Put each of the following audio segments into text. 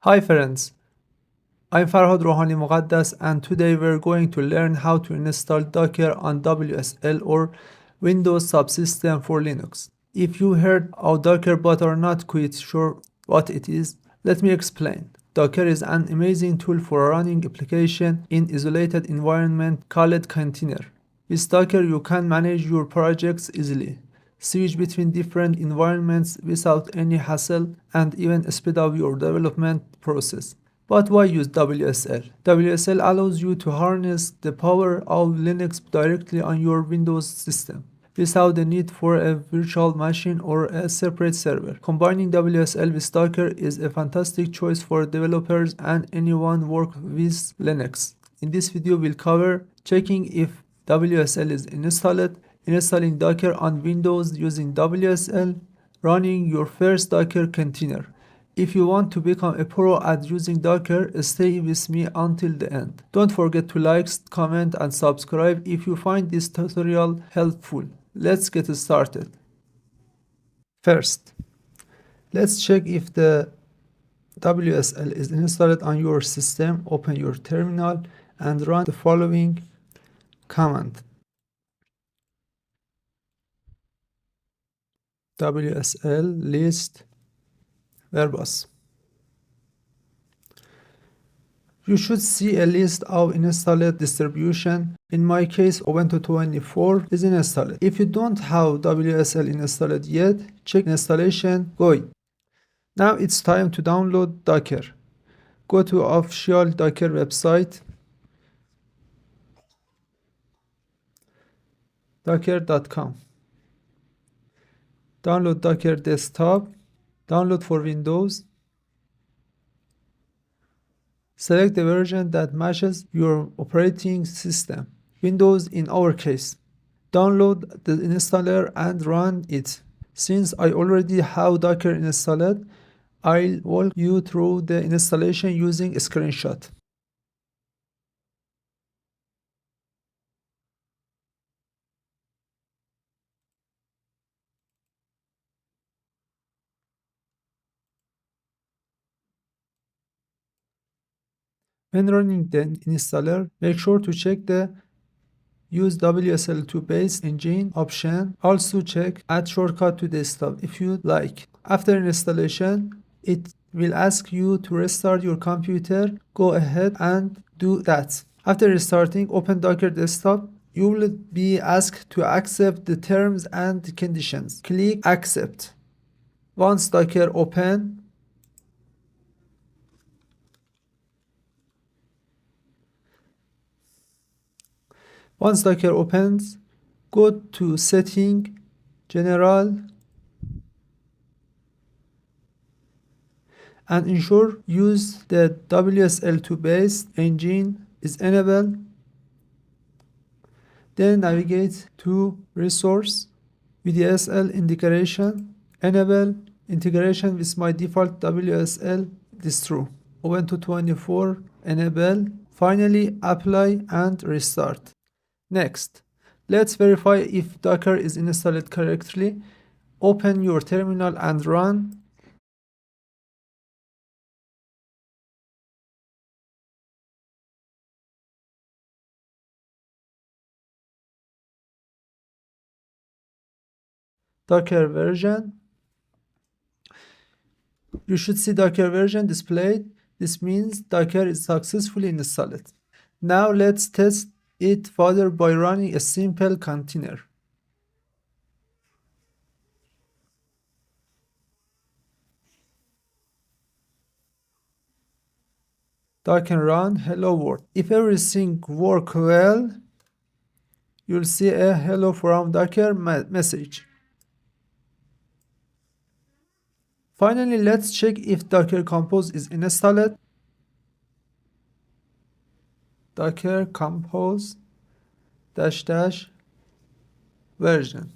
Hi friends, I'm Farhad Rohani Muqaddas and today we're going to learn how to install Docker on WSL or Windows subsystem for Linux. If you heard of Docker but are not quite sure what it is, let me explain. Docker is an amazing tool for running application in isolated environment called container. With Docker you can manage your projects easily, switch between different environments without any hassle, and even speed up your development process. But why use WSL? WSL allows you to harness the power of Linux directly on your Windows system without the need for a virtual machine or a separate server. Combining WSL with Docker is a fantastic choice for developers and anyone work with Linux. In this video we'll cover checking if WSL is installed, installing Docker on Windows using WSL, running your first Docker container. If you want to become a pro at using Docker, stay with me until the end. Don't forget to like, comment and subscribe if you find this tutorial helpful. Let's get started. First, let's check if the WSL is installed on your system. Open your terminal and run the following command: WSL list verbose. You should see a list of installed distribution. In my case, Ubuntu 24 is installed. If you don't have WSL installed yet, check installation guide. Now it's time to download Docker. Go to official Docker website, docker.com. Download Docker desktop. Download for Windows. Select the version that matches your operating system, Windows in our case. Download the installer and run it. Since I already have Docker installed, I'll walk you through the installation using a screenshot. When running the installer, make sure to check the Use WSL2 base engine option. Also check Add shortcut to desktop if you like. After installation, it will ask you to restart your computer. Go ahead and do that. After restarting, open Docker desktop. You will be asked to accept the terms and conditions. Click Accept. Once Docker open, Once Docker opens, go to Setting, General, and ensure use the WSL2 base engine is enabled. Then navigate to Resource, WSL Integration, enable integration with my default WSL distro. Ubuntu 24, enable. Finally, apply and restart. Next, let's verify if Docker is installed correctly. Open your terminal and run Docker version. You should see Docker version displayed. This means Docker is successfully installed. Now let's test it further by running a simple container. Docker run hello world. If everything works well, you'll see a hello from Docker message. Finally, let's check if Docker Compose is installed. Docker Compose -- version.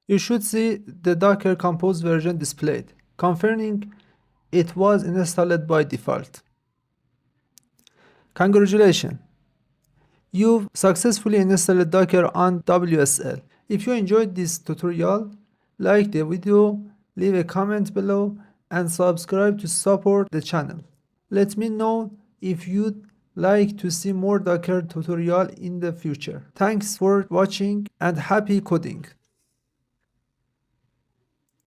You should see the Docker Compose version displayed, confirming it was installed by default. Congratulations! You've successfully installed Docker on WSL. If you enjoyed this tutorial, like the video, leave a comment below, and subscribe to support the channel. Let me know if you'd like to see more Docker tutorial in the future. Thanks for watching and happy coding.